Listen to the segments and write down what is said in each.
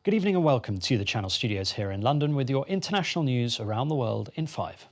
Good evening and welcome to the Channel Studios here in London with your international news around the world in 5.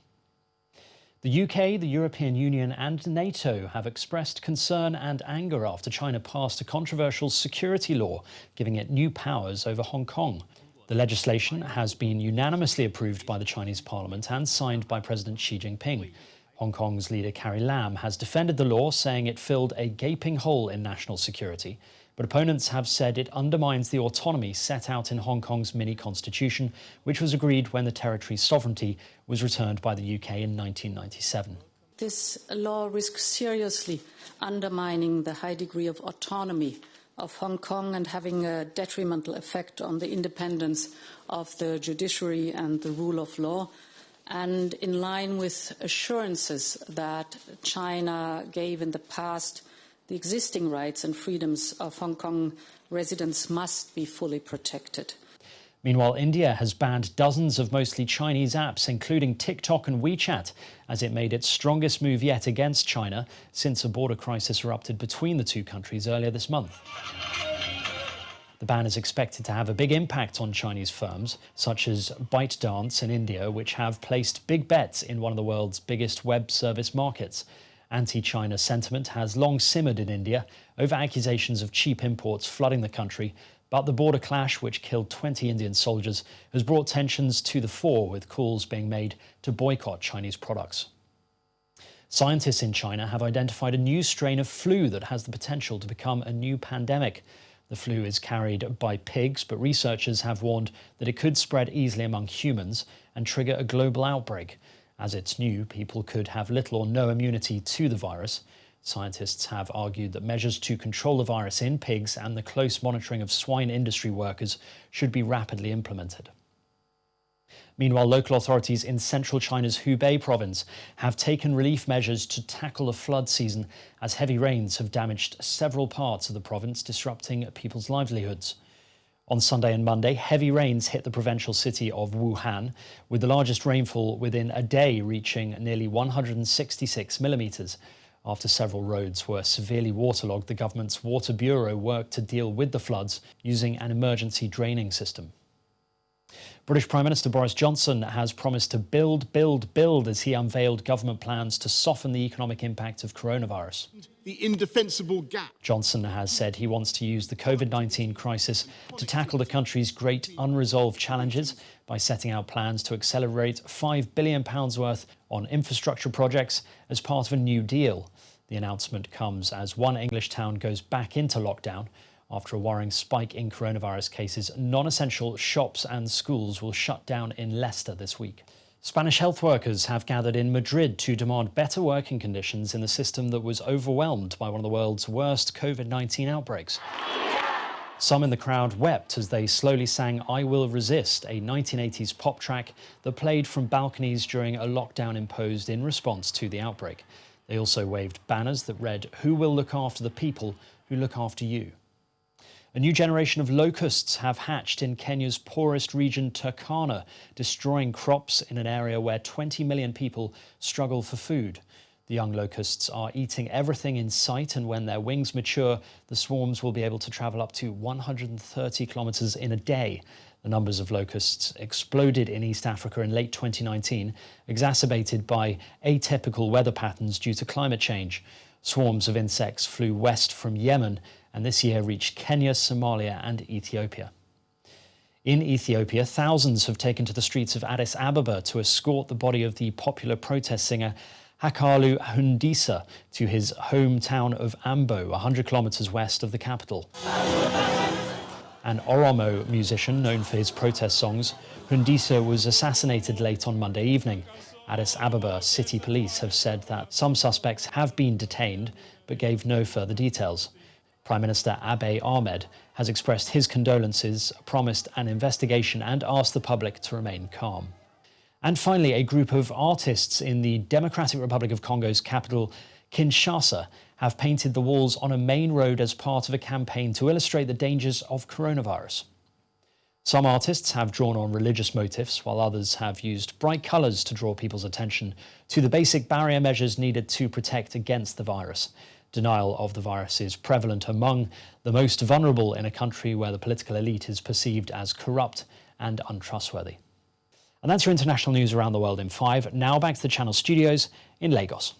The UK, the European Union and NATO have expressed concern and anger after China passed a controversial security law giving it new powers over Hong Kong. The legislation has been unanimously approved by the Chinese Parliament and signed by President Xi Jinping. Hong Kong's leader Carrie Lam has defended the law, saying it filled a gaping hole in national security. But opponents have said it undermines the autonomy set out in Hong Kong's mini-constitution, which was agreed when the territory's sovereignty was returned by the UK in 1997. This law risks seriously undermining the high degree of autonomy of Hong Kong and having a detrimental effect on the independence of the judiciary and the rule of law. And in line with assurances that China gave in the past, the existing rights and freedoms of Hong Kong residents must be fully protected. Meanwhile, India has banned dozens of mostly Chinese apps, including TikTok and WeChat, as it made its strongest move yet against China since a border crisis erupted between the two countries earlier this month. The ban is expected to have a big impact on Chinese firms, such as ByteDance in India, which have placed big bets in one of the world's biggest web service markets. Anti-China sentiment has long simmered in India over accusations of cheap imports flooding the country, but the border clash, which killed 20 Indian soldiers, has brought tensions to the fore, with calls being made to boycott Chinese products. Scientists in China have identified a new strain of flu that has the potential to become a new pandemic. The flu is carried by pigs, but researchers have warned that it could spread easily among humans and trigger a global outbreak. As it's new, people could have little or no immunity to the virus. Scientists have argued that measures to control the virus in pigs and the close monitoring of swine industry workers should be rapidly implemented. Meanwhile, local authorities in central China's Hubei province have taken relief measures to tackle the flood season as heavy rains have damaged several parts of the province, disrupting people's livelihoods. On Sunday and Monday, heavy rains hit the provincial city of Wuhan, with the largest rainfall within a day reaching nearly 166 millimetres. After several roads were severely waterlogged, the government's Water Bureau worked to deal with the floods using an emergency draining system. British Prime Minister Boris Johnson has promised to build as he unveiled government plans to soften the economic impact of coronavirus. The indefensible gap. Johnson has said he wants to use the COVID-19 crisis to tackle the country's great unresolved challenges by setting out plans to accelerate £5 billion worth on infrastructure projects as part of a new deal. The announcement comes as one English town goes back into lockdown. After a worrying spike in coronavirus cases, non-essential shops and schools will shut down in Leicester this week. Spanish health workers have gathered in Madrid to demand better working conditions in the system that was overwhelmed by one of the world's worst COVID-19 outbreaks. Some in the crowd wept as they slowly sang "I Will Resist," a 1980s pop track that played from balconies during a lockdown imposed in response to the outbreak. They also waved banners that read, "Who will look after the people who look after you?" A new generation of locusts have hatched in Kenya's poorest region, Turkana, destroying crops in an area where 20 million people struggle for food. The young locusts are eating everything in sight, and when their wings mature, the swarms will be able to travel up to 130 kilometres in a day. The numbers of locusts exploded in East Africa in late 2019, exacerbated by atypical weather patterns due to climate change. Swarms of insects flew west from Yemen and this year reached Kenya, Somalia and Ethiopia. In Ethiopia, thousands have taken to the streets of Addis Ababa to escort the body of the popular protest singer Hakalu Hundisa to his hometown of Ambo, 100 kilometres west of the capital. An Oromo musician known for his protest songs, Hundisa was assassinated late on Monday evening. Addis Ababa city police have said that some suspects have been detained, but gave no further details. Prime Minister Abiy Ahmed has expressed his condolences, promised an investigation and asked the public to remain calm. And finally, a group of artists in the Democratic Republic of Congo's capital, Kinshasa, have painted the walls on a main road as part of a campaign to illustrate the dangers of coronavirus. Some artists have drawn on religious motifs, while others have used bright colours to draw people's attention to the basic barrier measures needed to protect against the virus. Denial of the virus is prevalent among the most vulnerable in a country where the political elite is perceived as corrupt and untrustworthy. And that's your international news around the world in 5. Now back to the Channel studios in Lagos.